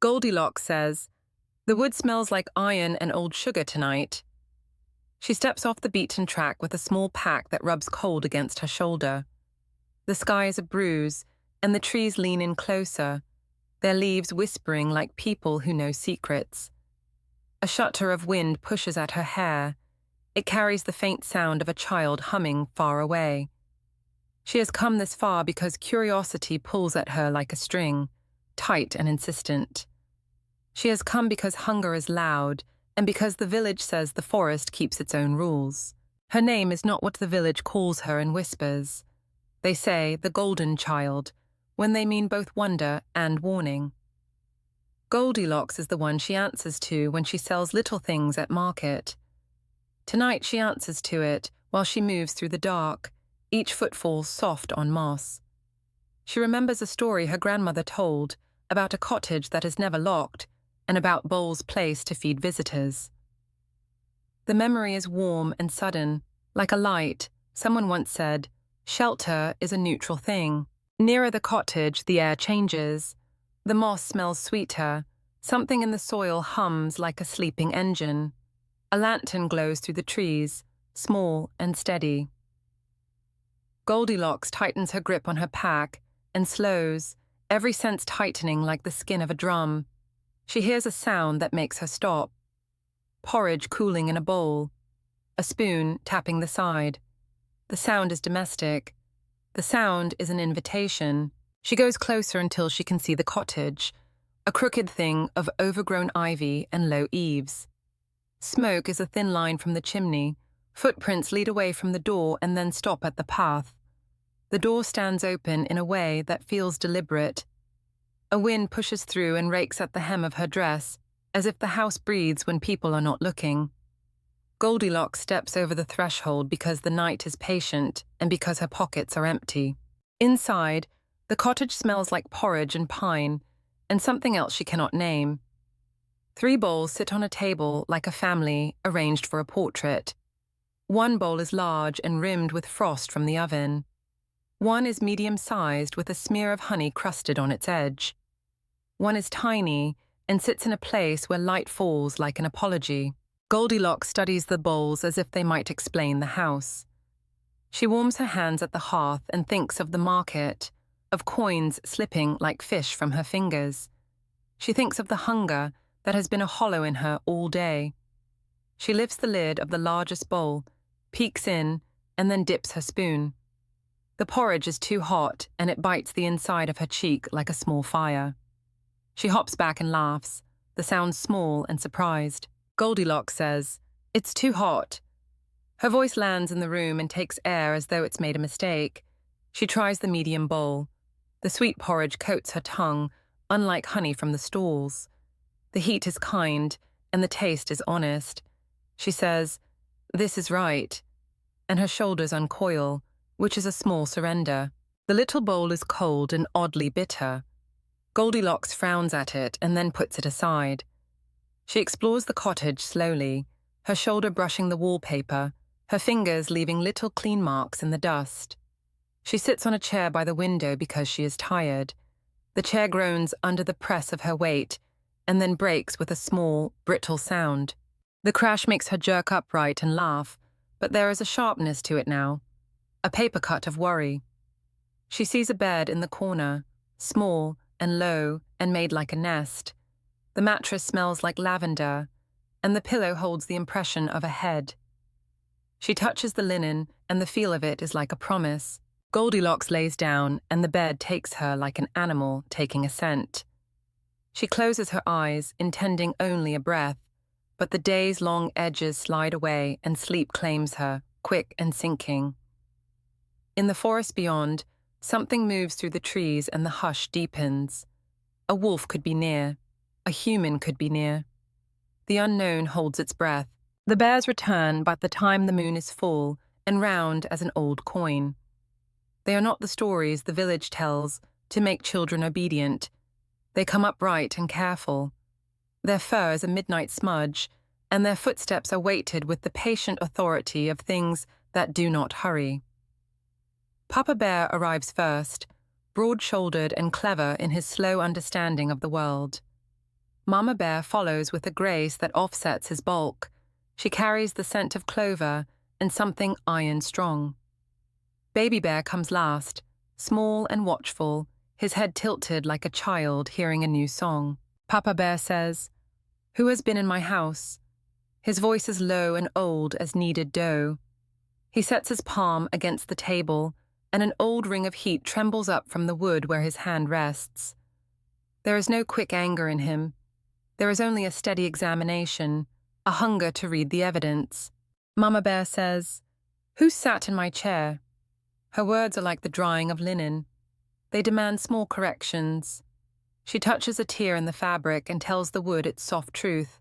Goldilocks says, "The wood smells like iron and old sugar tonight." She steps off the beaten track with a small pack that rubs cold against her shoulder. The sky is a bruise, and the trees lean in closer, their leaves whispering like people who know secrets. A shudder of wind pushes at her hair. It carries the faint sound of a child humming far away. She has come this far because curiosity pulls at her like a string, tight and insistent. She has come because hunger is loud, and because the village says the forest keeps its own rules. Her name is not what the village calls her in whispers. They say the golden child, when they mean both wonder and warning. Goldilocks is the one she answers to when she sells little things at market. Tonight she answers to it while she moves through the dark, each footfall soft on moss. She remembers a story her grandmother told about a cottage that is never locked and about bowls placed to feed visitors. The memory is warm and sudden, like a light. Someone once said, "Shelter is a neutral thing." Nearer the cottage, the air changes. The moss smells sweeter. Something in the soil hums like a sleeping engine. A lantern glows through the trees, small and steady. Goldilocks tightens her grip on her pack and slows, every sense tightening like the skin of a drum. She hears a sound that makes her stop. Porridge cooling in a bowl. A spoon tapping the side. The sound is domestic. The sound is an invitation. She goes closer until she can see the cottage, a crooked thing of overgrown ivy and low eaves. Smoke is a thin line from the chimney. Footprints lead away from the door and then stop at the path. The door stands open in a way that feels deliberate. A wind pushes through and rakes at the hem of her dress, as if the house breathes when people are not looking. Goldilocks steps over the threshold because the night is patient and because her pockets are empty. Inside, the cottage smells like porridge and pine, and something else she cannot name. 3 bowls sit on a table like a family arranged for a portrait. One bowl is large and rimmed with frost from the oven. One is medium-sized with a smear of honey crusted on its edge. One is tiny and sits in a place where light falls like an apology. Goldilocks studies the bowls as if they might explain the house. She warms her hands at the hearth and thinks of the market, of coins slipping like fish from her fingers. She thinks of the hunger that has been a hollow in her all day. She lifts the lid of the largest bowl, peeks in, and then dips her spoon. The porridge is too hot, and it bites the inside of her cheek like a small fire. She hops back and laughs, the sound small and surprised. Goldilocks says, "It's too hot." Her voice lands in the room and takes air as though it's made a mistake. She tries the medium bowl. The sweet porridge coats her tongue, unlike honey from the stalls. The heat is kind, and the taste is honest. She says, "This is right," and her shoulders uncoil, which is a small surrender. The little bowl is cold and oddly bitter. Goldilocks frowns at it and then puts it aside. She explores the cottage slowly, her shoulder brushing the wallpaper, her fingers leaving little clean marks in the dust. She sits on a chair by the window because she is tired. The chair groans under the press of her weight and then breaks with a small, brittle sound. The crash makes her jerk upright and laugh, but there is a sharpness to it now, a paper cut of worry. She sees a bed in the corner, small and low and made like a nest. The mattress smells like lavender, and the pillow holds the impression of a head. She touches the linen, and the feel of it is like a promise. Goldilocks lays down, and the bed takes her like an animal taking a scent. She closes her eyes, intending only a breath, but the day's long edges slide away and sleep claims her, quick and sinking. In the forest beyond, something moves through the trees and the hush deepens. A wolf could be near. A human could be near. The unknown holds its breath. The bears return by the time the moon is full and round as an old coin. They are not the stories the village tells to make children obedient. They come upright and careful. Their fur is a midnight smudge, and their footsteps are weighted with the patient authority of things that do not hurry. Papa Bear arrives first, broad-shouldered and clever in his slow understanding of the world. Mama Bear follows with a grace that offsets his bulk. She carries the scent of clover and something iron strong. Baby Bear comes last, small and watchful, his head tilted like a child hearing a new song. Papa Bear says, "Who has been in my house?" His voice is low and old as kneaded dough. He sets his palm against the table, and an old ring of heat trembles up from the wood where his hand rests. There is no quick anger in him. There is only a steady examination, a hunger to read the evidence. Mama Bear says, "Who sat in my chair?" Her words are like the drying of linen. They demand small corrections. She touches a tear in the fabric and tells the wood its soft truth.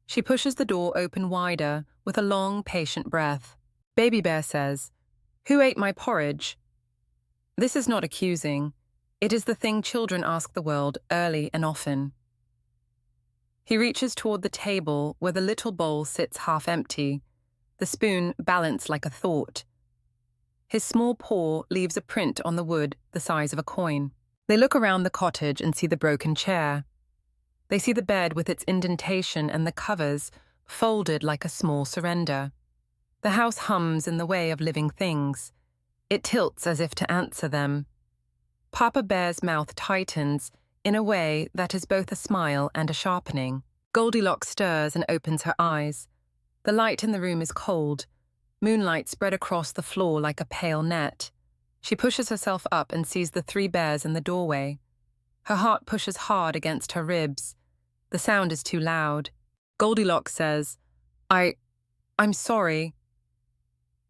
She pushes the door open wider with a long, patient breath. Baby Bear says, "Who ate my porridge?" This is not accusing. It is the thing children ask the world early and often. He reaches toward the table where the little bowl sits half empty, the spoon balanced like a thought. His small paw leaves a print on the wood the size of a coin. They look around the cottage and see the broken chair. They see the bed with its indentation and the covers folded like a small surrender. The house hums in the way of living things. It tilts as if to answer them. Papa Bear's mouth tightens in a way that is both a smile and a sharpening. Goldilocks stirs and opens her eyes. The light in the room is cold. Moonlight spread across the floor like a pale net. She pushes herself up and sees the 3 bears in the doorway. Her heart pushes hard against her ribs. The sound is too loud. Goldilocks says, I'm sorry."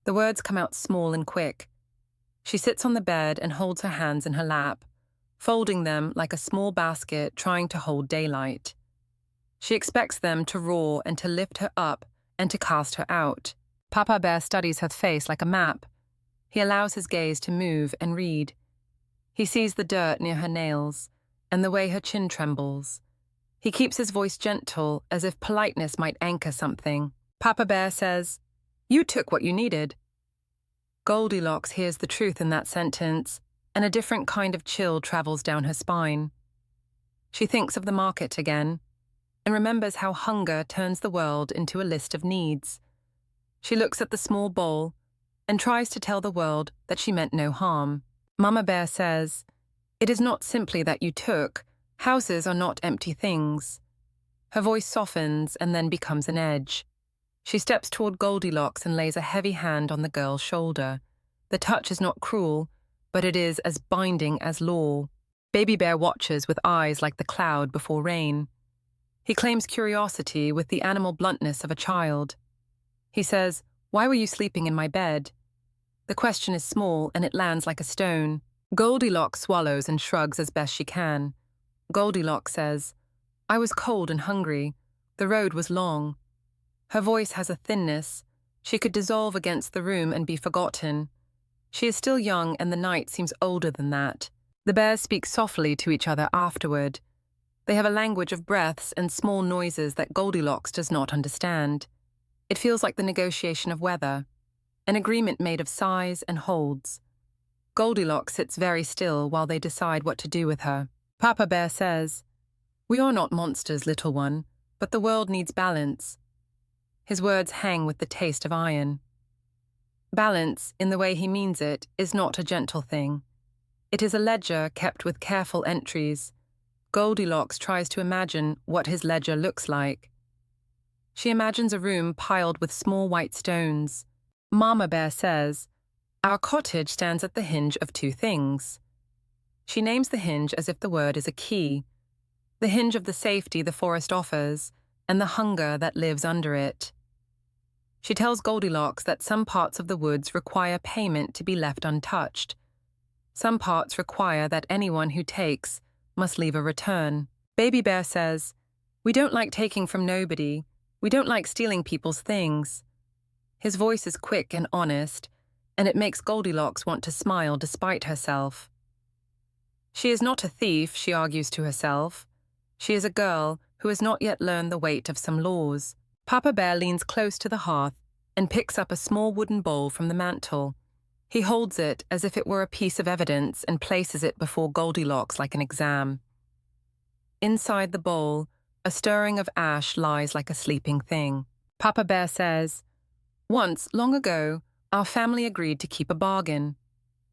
The words come out small and quick. She sits on the bed and holds her hands in her lap, folding them like a small basket trying to hold daylight. She expects them to roar and to lift her up and to cast her out. Papa Bear studies her face like a map. He allows his gaze to move and read. He sees the dirt near her nails and the way her chin trembles. He keeps his voice gentle, as if politeness might anchor something. Papa Bear says, "You took what you needed." Goldilocks hears the truth in that sentence, and a different kind of chill travels down her spine. She thinks of the market again, and remembers how hunger turns the world into a list of needs. She looks at the small bowl and tries to tell the world that she meant no harm. Mama Bear says, "It is not simply that you took. Houses are not empty things." Her voice softens and then becomes an edge. She steps toward Goldilocks and lays a heavy hand on the girl's shoulder. The touch is not cruel, but it is as binding as law. Baby Bear watches with eyes like the cloud before rain. He claims curiosity with the animal bluntness of a child. He says, "Why were you sleeping in my bed?" The question is small and it lands like a stone. Goldilocks swallows and shrugs as best she can. Goldilocks says, "I was cold and hungry. The road was long." Her voice has a thinness. She could dissolve against the room and be forgotten. She is still young and the night seems older than that. The bears speak softly to each other afterward. They have a language of breaths and small noises that Goldilocks does not understand. It feels like the negotiation of weather, an agreement made of sighs and holds. Goldilocks sits very still while they decide what to do with her. Papa Bear says, "We are not monsters, little one, but the world needs balance." His words hang with the taste of iron. Balance, in the way he means it, is not a gentle thing. It is a ledger kept with careful entries. Goldilocks tries to imagine what his ledger looks like. She imagines a room piled with small white stones. Mama Bear says, "Our cottage stands at the hinge of 2 things." She names the hinge as if the word is a key. The hinge of the safety the forest offers, and the hunger that lives under it. She tells Goldilocks that some parts of the woods require payment to be left untouched. Some parts require that anyone who takes must leave a return. Baby Bear says, "We don't like taking from nobody. We don't like stealing people's things." His voice is quick and honest, and it makes Goldilocks want to smile despite herself. She is not a thief, she argues to herself. She is a girl who has not yet learned the weight of some laws. Papa Bear leans close to the hearth and picks up a small wooden bowl from the mantel. He holds it as if it were a piece of evidence and places it before Goldilocks like an exam. Inside the bowl, A stirring of ash lies like a sleeping thing. Papa Bear says, "Once, long ago, our family agreed to keep a bargain."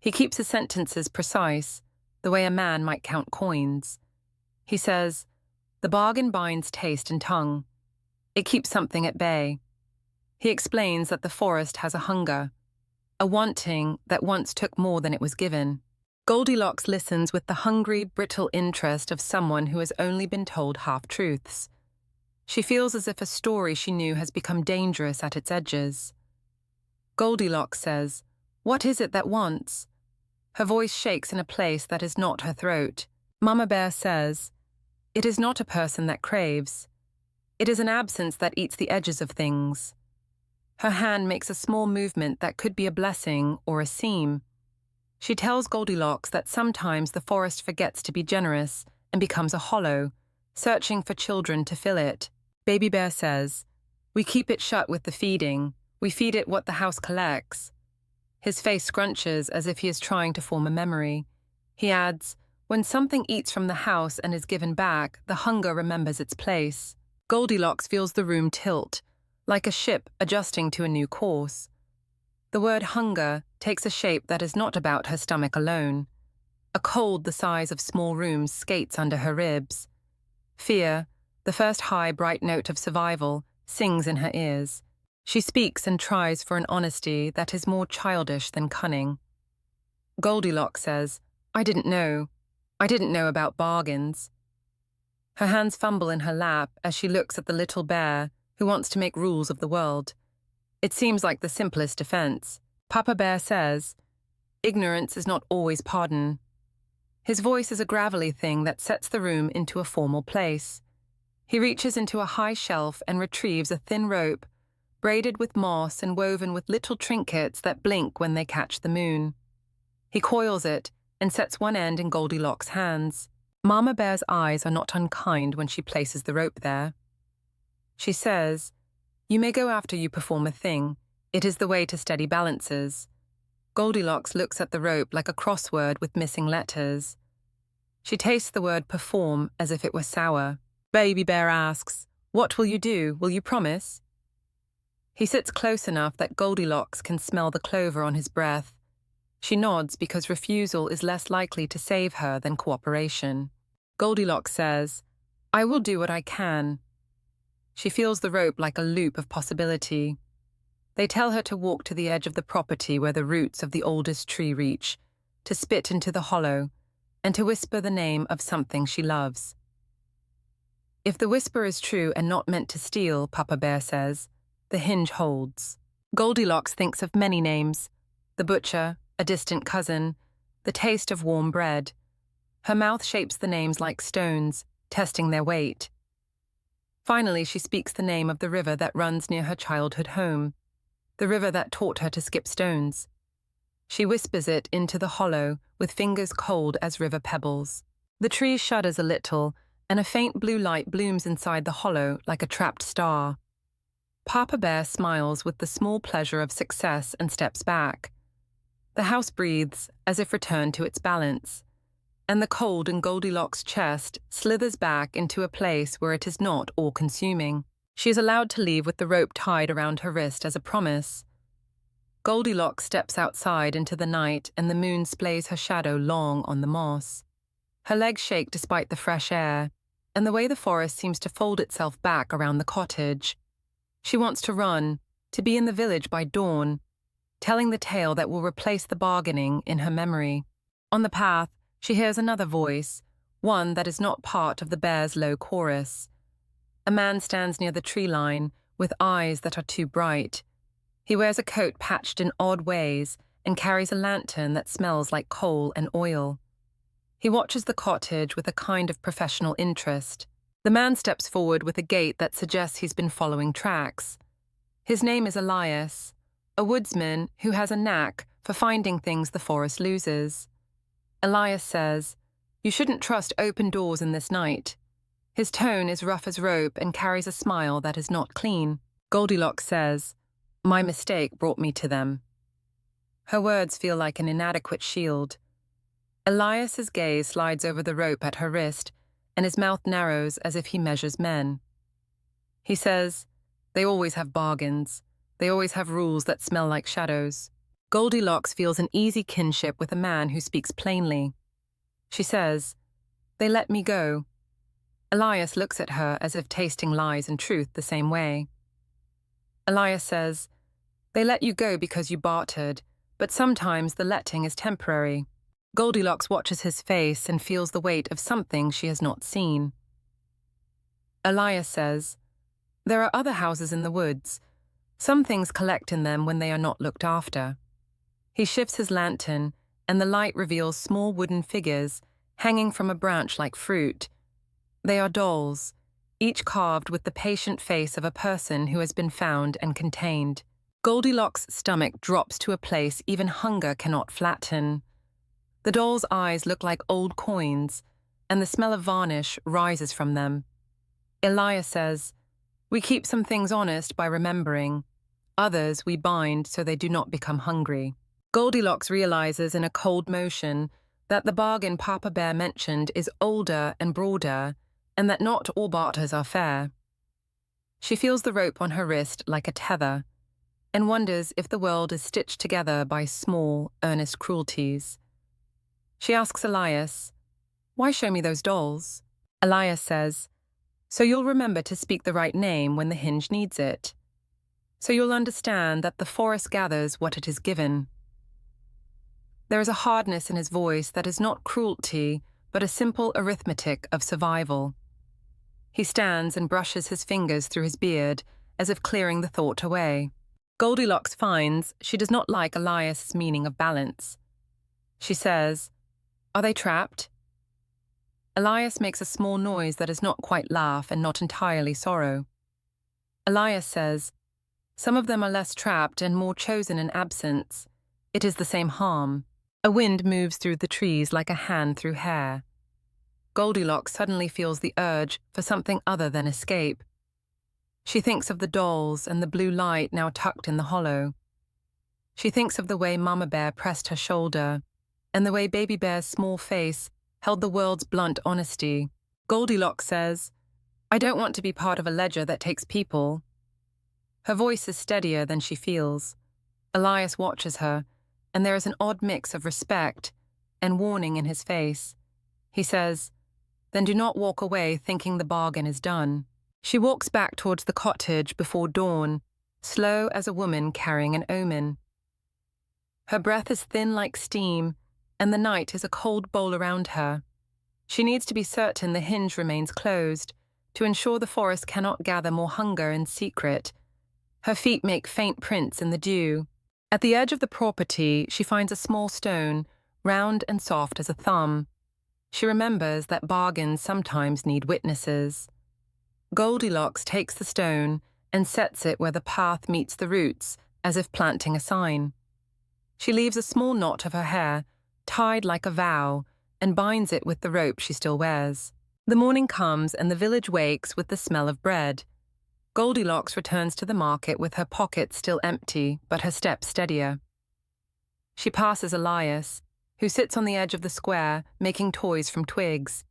He keeps his sentences precise, the way a man might count coins. He says, "The bargain binds taste and tongue. It keeps something at bay." He explains that the forest has a hunger, a wanting that once took more than it was given. Goldilocks listens with the hungry, brittle interest of someone who has only been told half-truths. She feels as if a story she knew has become dangerous at its edges. Goldilocks says, "What is it that wants?" Her voice shakes in a place that is not her throat. Mama Bear says, "It is not a person that craves. It is an absence that eats the edges of things." Her hand makes a small movement that could be a blessing or a seam. She tells Goldilocks that sometimes the forest forgets to be generous and becomes a hollow, searching for children to fill it. Baby Bear says, "We keep it shut with the feeding. We feed it what the house collects." His face scrunches as if he is trying to form a memory. He adds, "When something eats from the house and is given back, the hunger remembers its place." Goldilocks feels the room tilt, like a ship adjusting to a new course. The word hunger takes a shape that is not about her stomach alone. A cold the size of small rooms skates under her ribs. Fear, the first high, bright note of survival, sings in her ears. She speaks and tries for an honesty that is more childish than cunning. Goldilocks says, "I didn't know. I didn't know about bargains." Her hands fumble in her lap as she looks at the little bear who wants to make rules of the world. It seems like the simplest defense. Papa Bear says, "Ignorance is not always pardon." His voice is a gravelly thing that sets the room into a formal place. He reaches into a high shelf and retrieves a thin rope, braided with moss and woven with little trinkets that blink when they catch the moon. He coils it and sets one end in Goldilocks' hands. Mama Bear's eyes are not unkind when she places the rope there. She says, "You may go after you perform a thing. It is the way to steady balances." Goldilocks looks at the rope like a crossword with missing letters. She tastes the word perform as if it were sour. Baby Bear asks, "What will you do? Will you promise?" He sits close enough that Goldilocks can smell the clover on his breath. She nods because refusal is less likely to save her than cooperation. Goldilocks says, "I will do what I can." She feels the rope like a loop of possibility. They tell her to walk to the edge of the property where the roots of the oldest tree reach, to spit into the hollow, and to whisper the name of something she loves. If the whisper is true and not meant to steal, Papa Bear says, the hinge holds. Goldilocks thinks of many names: the butcher, a distant cousin, the taste of warm bread. Her mouth shapes the names like stones, testing their weight. Finally, she speaks the name of the river that runs near her childhood home, the river that taught her to skip stones. She whispers it into the hollow with fingers cold as river pebbles. The tree shudders a little, and a faint blue light blooms inside the hollow like a trapped star. Papa Bear smiles with the small pleasure of success and steps back. The house breathes as if returned to its balance, and the cold in Goldilocks' chest slithers back into a place where it is not all-consuming. She is allowed to leave with the rope tied around her wrist as a promise. Goldilocks steps outside into the night, and the moon splays her shadow long on the moss. Her legs shake despite the fresh air, and the way the forest seems to fold itself back around the cottage. She wants to run, to be in the village by dawn, telling the tale that will replace the bargaining in her memory. On the path, she hears another voice, one that is not part of the bear's low chorus. A man stands near the tree line, with eyes that are too bright. He wears a coat patched in odd ways and carries a lantern that smells like coal and oil. He watches the cottage with a kind of professional interest. The man steps forward with a gait that suggests he's been following tracks. His name is Elias, a woodsman who has a knack for finding things the forest loses. Elias says, "You shouldn't trust open doors in this night." His tone is rough as rope and carries a smile that is not clean. Goldilocks says, "My mistake brought me to them." Her words feel like an inadequate shield. Elias's gaze slides over the rope at her wrist, and his mouth narrows as if he measures men. He says, "They always have bargains. They always have rules that smell like shadows." Goldilocks feels an easy kinship with a man who speaks plainly. She says, "They let me go." Elias looks at her as if tasting lies and truth the same way. Elias says, "They let you go because you bartered, but sometimes the letting is temporary." Goldilocks watches his face and feels the weight of something she has not seen. Elias says, "There are other houses in the woods. Some things collect in them when they are not looked after." He shifts his lantern, and the light reveals small wooden figures hanging from a branch like fruit. They are dolls, each carved with the patient face of a person who has been found and contained. Goldilocks' stomach drops to a place even hunger cannot flatten. The dolls' eyes look like old coins, and the smell of varnish rises from them. Elias says, "We keep some things honest by remembering. Others we bind so they do not become hungry." Goldilocks realizes in a cold motion that the bargain Papa Bear mentioned is older and broader, and that not all barters are fair. She feels the rope on her wrist like a tether, and wonders if the world is stitched together by small, earnest cruelties. She asks Elias, "Why show me those dolls?" Elias says, "So you'll remember to speak the right name when the hinge needs it. So you'll understand that the forest gathers what it is given." There is a hardness in his voice that is not cruelty, but a simple arithmetic of survival. He stands and brushes his fingers through his beard, as if clearing the thought away. Goldilocks finds she does not like Elias's meaning of balance. She says, "Are they trapped?" Elias makes a small noise that is not quite laugh and not entirely sorrow. Elias says, "Some of them are less trapped and more chosen in absence. It is the same harm." A wind moves through the trees like a hand through hair. Goldilocks suddenly feels the urge for something other than escape. She thinks of the dolls and the blue light now tucked in the hollow. She thinks of the way Mama Bear pressed her shoulder, and the way Baby Bear's small face held the world's blunt honesty. Goldilocks says, "I don't want to be part of a ledger that takes people." Her voice is steadier than she feels. Elias watches her, and there is an odd mix of respect and warning in his face. He says, "Then do not walk away thinking the bargain is done." She walks back towards the cottage before dawn, slow as a woman carrying an omen. Her breath is thin like steam, and the night is a cold bowl around her. She needs to be certain the hinge remains closed, to ensure the forest cannot gather more hunger in secret. Her feet make faint prints in the dew. At the edge of the property, she finds a small stone, round and soft as a thumb. She remembers that bargains sometimes need witnesses. Goldilocks takes the stone and sets it where the path meets the roots, as if planting a sign. She leaves a small knot of her hair, tied like a vow, and binds it with the rope she still wears. The morning comes and the village wakes with the smell of bread. Goldilocks returns to the market with her pockets still empty, but her steps steadier. She passes Elias, who sits on the edge of the square, making toys from twigs.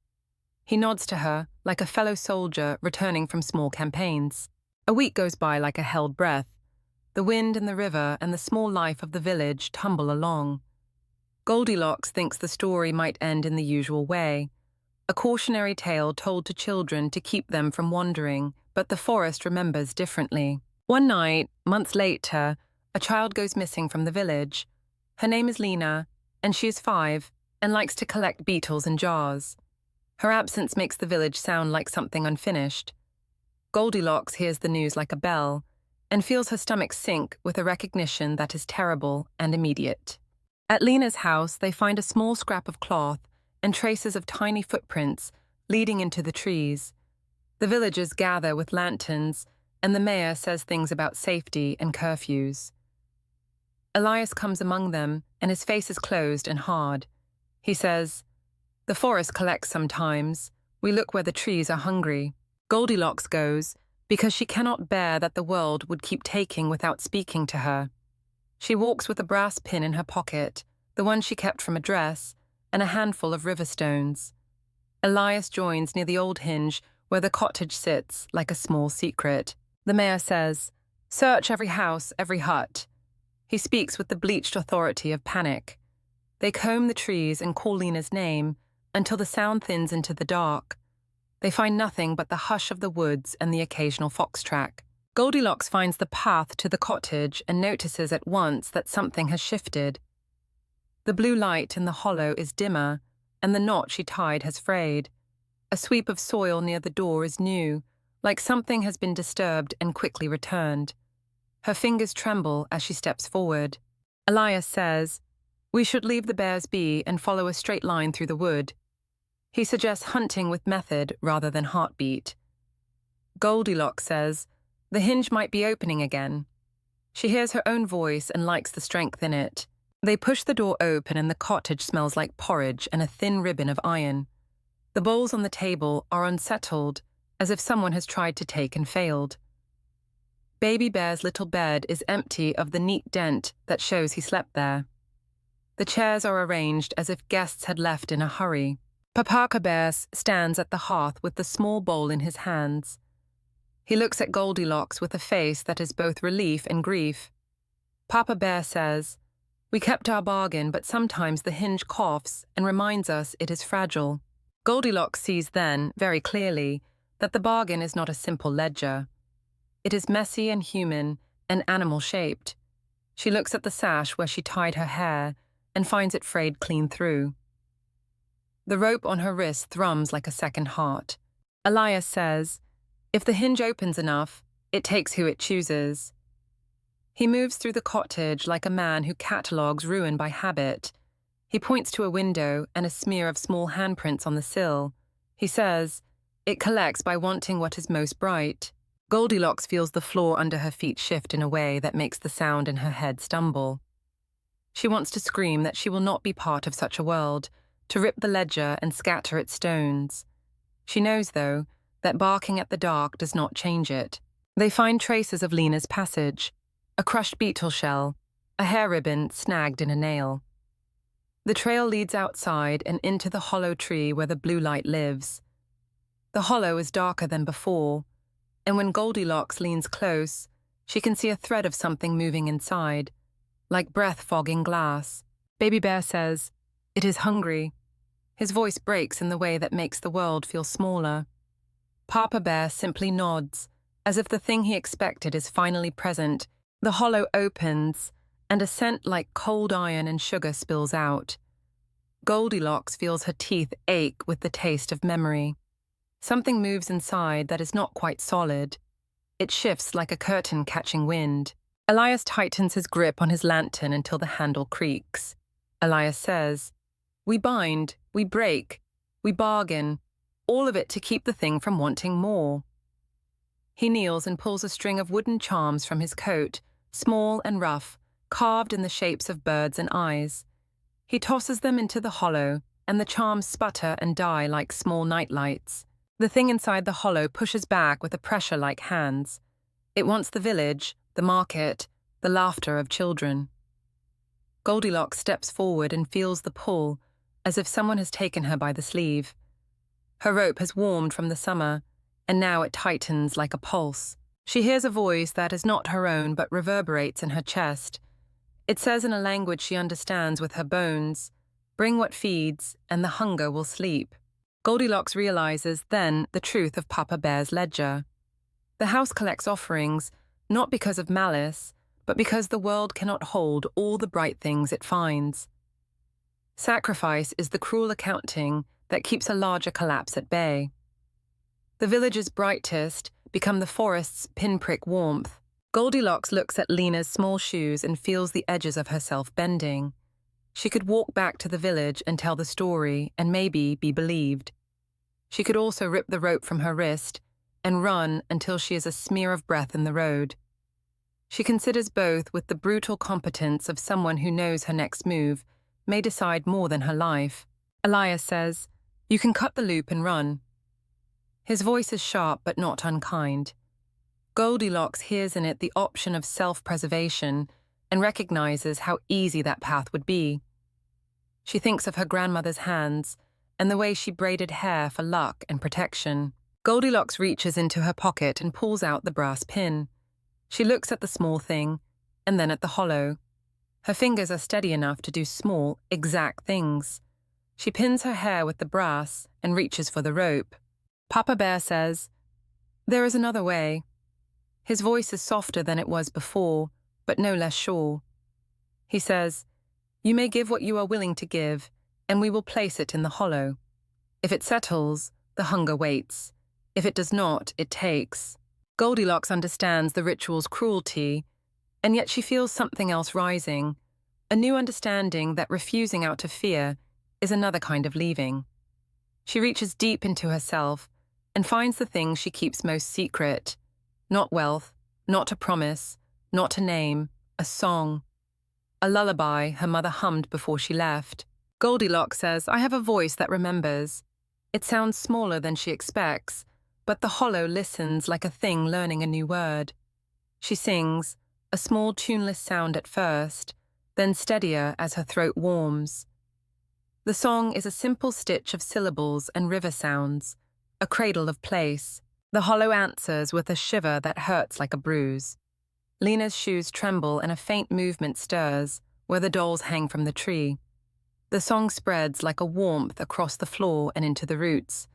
He nods to her, like a fellow soldier returning from small campaigns. A week goes by like a held breath. The wind and the river and the small life of the village tumble along. Goldilocks thinks the story might end in the usual way, a cautionary tale told to children to keep them from wandering, but the forest remembers differently. One night, months later, a child goes missing from the village. Her name is Lena, and she is 5 and likes to collect beetles in jars. Her absence makes the village sound like something unfinished. Goldilocks hears the news like a bell and feels her stomach sink with a recognition that is terrible and immediate. At Lena's house, they find a small scrap of cloth and traces of tiny footprints leading into the trees. The villagers gather with lanterns, and the mayor says things about safety and curfews. Elias comes among them, and his face is closed and hard. He says, "The forest collects sometimes. We look where the trees are hungry." Goldilocks goes, because she cannot bear that the world would keep taking without speaking to her. She walks with a brass pin in her pocket, the one she kept from a dress, and a handful of river stones. Elias joins near the old hinge where the cottage sits like a small secret. The mayor says, "Search every house, every hut." He speaks with the bleached authority of panic. They comb the trees and call Lena's name until the sound thins into the dark. They find nothing but the hush of the woods and the occasional fox track. Goldilocks finds the path to the cottage and notices at once that something has shifted. The blue light in the hollow is dimmer, and the knot she tied has frayed. A sweep of soil near the door is new, like something has been disturbed and quickly returned. Her fingers tremble as she steps forward. Elias says, "We should leave the bears be and follow a straight line through the wood." He suggests hunting with method rather than heartbeat. Goldilocks says, "The hinge might be opening again." She hears her own voice and likes the strength in it. They push the door open and the cottage smells like porridge and a thin ribbon of iron. The bowls on the table are unsettled, as if someone has tried to take and failed. Baby Bear's little bed is empty of the neat dent that shows he slept there. The chairs are arranged as if guests had left in a hurry. Papa Bear stands at the hearth with the small bowl in his hands. He looks at Goldilocks with a face that is both relief and grief. Papa Bear says, "We kept our bargain, but sometimes the hinge coughs and reminds us it is fragile." Goldilocks sees then, very clearly, that the bargain is not a simple ledger. It is messy and human and animal-shaped. She looks at the sash where she tied her hair and finds it frayed clean through. The rope on her wrist thrums like a second heart. Elias says, "If the hinge opens enough, it takes who it chooses." He moves through the cottage like a man who catalogues ruin by habit. He points to a window and a smear of small handprints on the sill. He says, "It collects by wanting what is most bright." Goldilocks feels the floor under her feet shift in a way that makes the sound in her head stumble. She wants to scream that she will not be part of such a world, to rip the ledger and scatter its stones. She knows, though, that barking at the dark does not change it. They find traces of Lena's passage, a crushed beetle shell, a hair ribbon snagged in a nail. The trail leads outside and into the hollow tree where the blue light lives. The hollow is darker than before, and when Goldilocks leans close, she can see a thread of something moving inside, like breath fogging glass. Baby Bear says, "It is hungry." His voice breaks in the way that makes the world feel smaller. Papa Bear simply nods, as if the thing he expected is finally present. The hollow opens, and a scent like cold iron and sugar spills out. Goldilocks feels her teeth ache with the taste of memory. Something moves inside that is not quite solid. It shifts like a curtain catching wind. Elias tightens his grip on his lantern until the handle creaks. Elias says, "We bind, we break, we bargain, all of it to keep the thing from wanting more." He kneels and pulls a string of wooden charms from his coat, small and rough, carved in the shapes of birds and eyes. He tosses them into the hollow, and the charms sputter and die like small nightlights. The thing inside the hollow pushes back with a pressure like hands. It wants the village, the market, the laughter of children. Goldilocks steps forward and feels the pull, as if someone has taken her by the sleeve. Her rope has warmed from the summer, and now it tightens like a pulse. She hears a voice that is not her own but reverberates in her chest. It says in a language she understands with her bones, "Bring what feeds, and the hunger will sleep." Goldilocks realizes then the truth of Papa Bear's ledger. The house collects offerings, not because of malice, but because the world cannot hold all the bright things it finds. Sacrifice is the cruel accounting that keeps a larger collapse at bay. The village's brightest become the forest's pinprick warmth. Goldilocks looks at Lena's small shoes and feels the edges of herself bending. She could walk back to the village and tell the story and maybe be believed. She could also rip the rope from her wrist and run until she is a smear of breath in the road. She considers both with the brutal competence of someone who knows her next move may decide more than her life. Elias says, "You can cut the loop and run." His voice is sharp but not unkind. Goldilocks hears in it the option of self-preservation and recognizes how easy that path would be. She thinks of her grandmother's hands and the way she braided hair for luck and protection. Goldilocks reaches into her pocket and pulls out the brass pin. She looks at the small thing, and then at the hollow. Her fingers are steady enough to do small, exact things. She pins her hair with the brass and reaches for the rope. Papa Bear says, "There is another way." His voice is softer than it was before, but no less sure. He says, "You may give what you are willing to give, and we will place it in the hollow. If it settles, the hunger waits. If it does not, it takes." Goldilocks understands the ritual's cruelty, and yet she feels something else rising, a new understanding that refusing out of fear is another kind of leaving. She reaches deep into herself and finds the thing she keeps most secret. Not wealth, not a promise, not a name, a song. A lullaby her mother hummed before she left. Goldilocks says, "I have a voice that remembers." It sounds smaller than she expects, but the hollow listens like a thing learning a new word. She sings, a small tuneless sound at first, then steadier as her throat warms. The song is a simple stitch of syllables and river sounds, a cradle of place. The hollow answers with a shiver that hurts like a bruise. Lena's shoes tremble and a faint movement stirs where the dolls hang from the tree. The song spreads like a warmth across the floor and into the roots.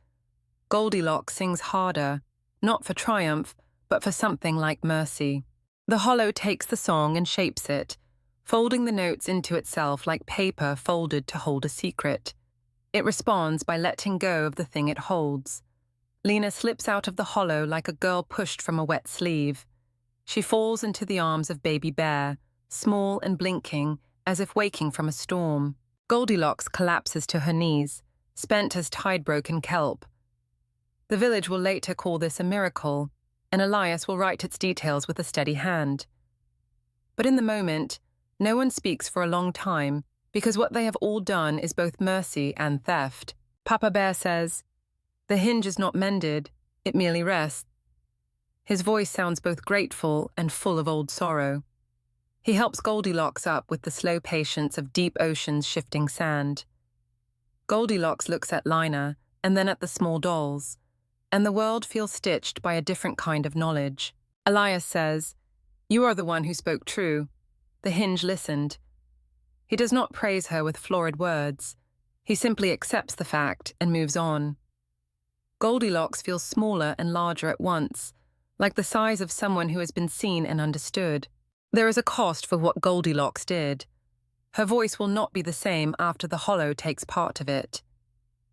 Goldilocks sings harder, not for triumph, but for something like mercy. The hollow takes the song and shapes it, folding the notes into itself like paper folded to hold a secret. It responds by letting go of the thing it holds. Lena slips out of the hollow like a girl pushed from a wet sleeve. She falls into the arms of Baby Bear, small and blinking, as if waking from a storm. Goldilocks collapses to her knees, spent as tide-broken kelp. The village will later call this a miracle, and Elias will write its details with a steady hand. But in the moment, no one speaks for a long time, because what they have all done is both mercy and theft. Papa Bear says, "The hinge is not mended, it merely rests." His voice sounds both grateful and full of old sorrow. He helps Goldilocks up with the slow patience of deep ocean's shifting sand. Goldilocks looks at Lina and then at the small dolls, and the world feels stitched by a different kind of knowledge. Elias says, "You are the one who spoke true." The hinge listened. He does not praise her with florid words. He simply accepts the fact and moves on. Goldilocks feels smaller and larger at once, like the size of someone who has been seen and understood. There is a cost for what Goldilocks did. Her voice will not be the same after the hollow takes part of it.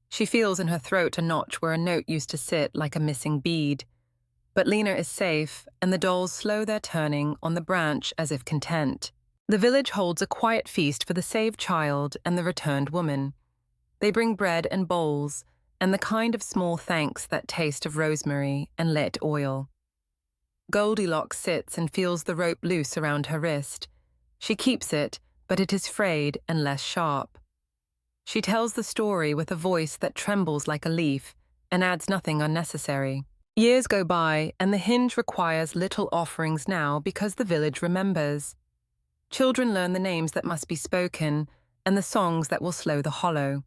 She feels in her throat a notch where a note used to sit like a missing bead. But Lena is safe, and the dolls slow their turning on the branch as if content. The village holds a quiet feast for the saved child and the returned woman. They bring bread and bowls, and the kind of small thanks that taste of rosemary and lit oil. Goldilocks sits and feels the rope loose around her wrist. She keeps it, but it is frayed and less sharp. She tells the story with a voice that trembles like a leaf and adds nothing unnecessary. Years go by, and the hinge requires little offerings now because the village remembers. Children learn the names that must be spoken and the songs that will slow the hollow.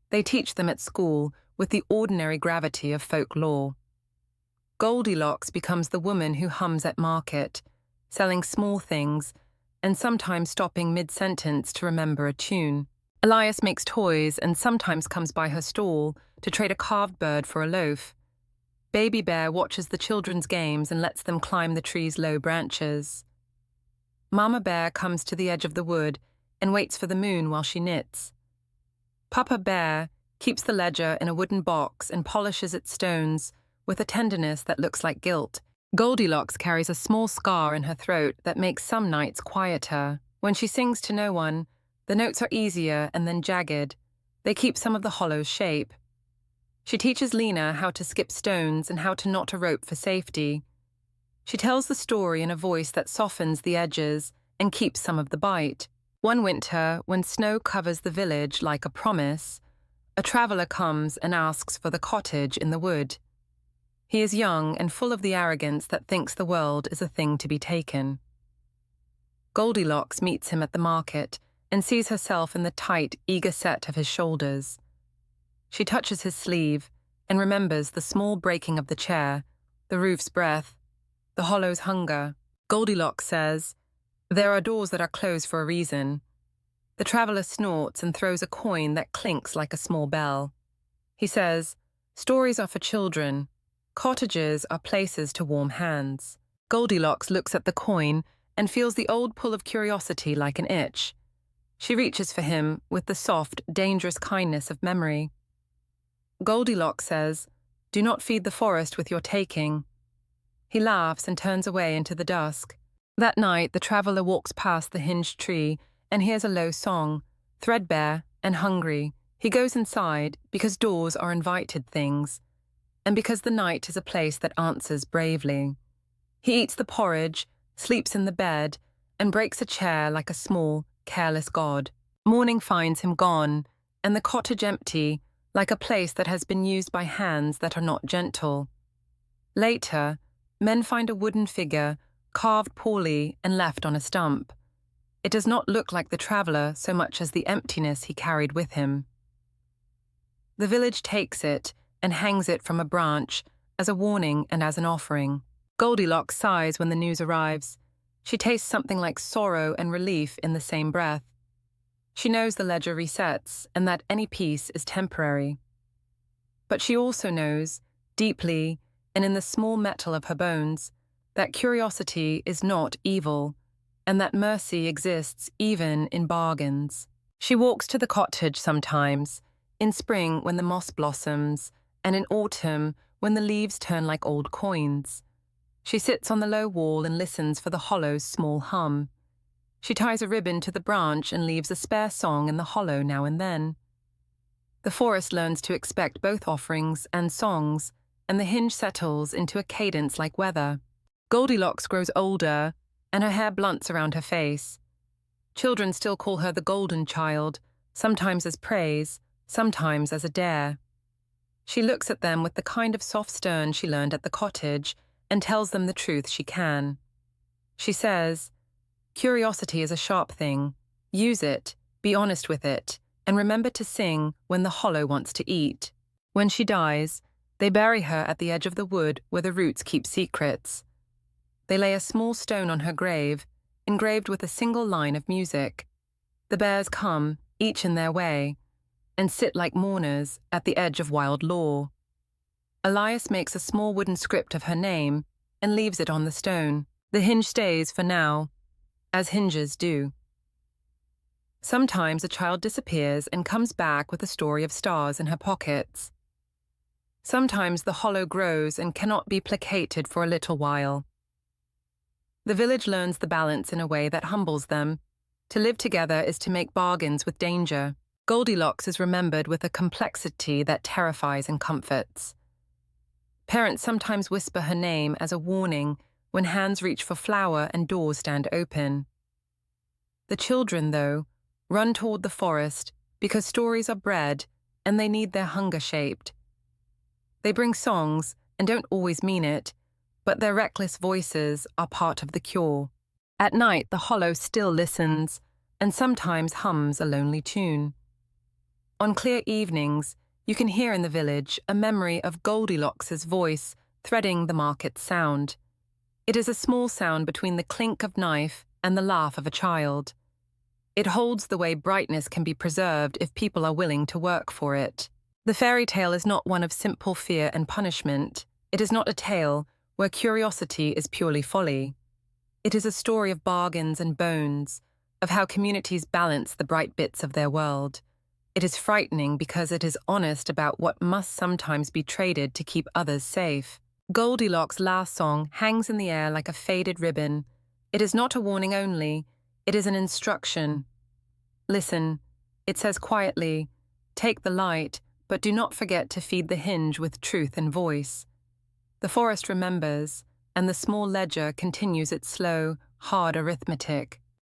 They teach them at school with the ordinary gravity of folklore. Goldilocks becomes the woman who hums at market, selling small things and sometimes stopping mid-sentence to remember a tune. Elias makes toys and sometimes comes by her stall to trade a carved bird for a loaf. Baby Bear watches the children's games and lets them climb the tree's low branches. Mama Bear comes to the edge of the wood and waits for the moon while she knits. Papa Bear keeps the ledger in a wooden box and polishes its stones with a tenderness that looks like guilt. Goldilocks carries a small scar in her throat that makes some nights quieter. When she sings to no one, the notes are easier and then jagged. They keep some of the hollow's shape. She teaches Lena how to skip stones and how to knot a rope for safety. She tells the story in a voice that softens the edges and keeps some of the bite. One winter, when snow covers the village like a promise, a traveler comes and asks for the cottage in the wood. He is young and full of the arrogance that thinks the world is a thing to be taken. Goldilocks meets him at the market and sees herself in the tight, eager set of his shoulders. She touches his sleeve and remembers the small breaking of the chair, the roof's breath, the hollow's hunger. Goldilocks says, "There are doors that are closed for a reason." The traveler snorts and throws a coin that clinks like a small bell. He says, "Stories are for children. Cottages are places to warm hands." Goldilocks looks at the coin and feels the old pull of curiosity like an itch. She reaches for him with the soft, dangerous kindness of memory. Goldilocks says, "Do not feed the forest with your taking." He laughs and turns away into the dusk. That night, the traveler walks past the hinged tree and hears a low song, threadbare and hungry. He goes inside because doors are invited things, and because the night is a place that answers bravely. He eats the porridge, sleeps in the bed, and breaks a chair like a small, careless god. Morning finds him gone, and the cottage empty, like a place that has been used by hands that are not gentle. Later, men find a wooden figure, carved poorly and left on a stump. It does not look like the traveler so much as the emptiness he carried with him. The village takes it and hangs it from a branch as a warning and as an offering. Goldilocks sighs when the news arrives. She tastes something like sorrow and relief in the same breath. She knows the ledger resets and that any peace is temporary. But she also knows, deeply and in the small metal of her bones, that curiosity is not evil, and that mercy exists even in bargains. She walks to the cottage sometimes, in spring when the moss blossoms, and in autumn when the leaves turn like old coins. She sits on the low wall and listens for the hollow's small hum. She ties a ribbon to the branch and leaves a spare song in the hollow now and then. The forest learns to expect both offerings and songs, and the hinge settles into a cadence like weather. Goldilocks grows older, and her hair blunts around her face. Children still call her the golden child, sometimes as praise, sometimes as a dare. She looks at them with the kind of soft stern she learned at the cottage and tells them the truth she can. She says, "Curiosity is a sharp thing. Use it, be honest with it, and remember to sing when the hollow wants to eat." When she dies, they bury her at the edge of the wood where the roots keep secrets. They lay a small stone on her grave, engraved with a single line of music. The bears come, each in their way, and sit like mourners at the edge of wild lore. Elias makes a small wooden script of her name and leaves it on the stone. The hinge stays for now, as hinges do. Sometimes a child disappears and comes back with a story of stars in her pockets. Sometimes the hollow grows and cannot be placated for a little while. The village learns the balance in a way that humbles them. To live together is to make bargains with danger. Goldilocks is remembered with a complexity that terrifies and comforts. Parents sometimes whisper her name as a warning when hands reach for flour and doors stand open. The children, though, run toward the forest because stories are bred and they need their hunger shaped. They bring songs and don't always mean it, but their reckless voices are part of the cure. At night, the hollow still listens and sometimes hums a lonely tune. On clear evenings, you can hear in the village a memory of Goldilocks's voice threading the market's sound. It is a small sound between the clink of knife and the laugh of a child. It holds the way brightness can be preserved if people are willing to work for it. The fairy tale is not one of simple fear and punishment. It is not a tale where curiosity is purely folly. It is a story of bargains and bones, of how communities balance the bright bits of their world. It is frightening because it is honest about what must sometimes be traded to keep others safe. Goldilocks' last song hangs in the air like a faded ribbon. It is not a warning only, it is an instruction. Listen, it says quietly, take the light, but do not forget to feed the hinge with truth and voice. The forest remembers, and the small ledger continues its slow, hard arithmetic.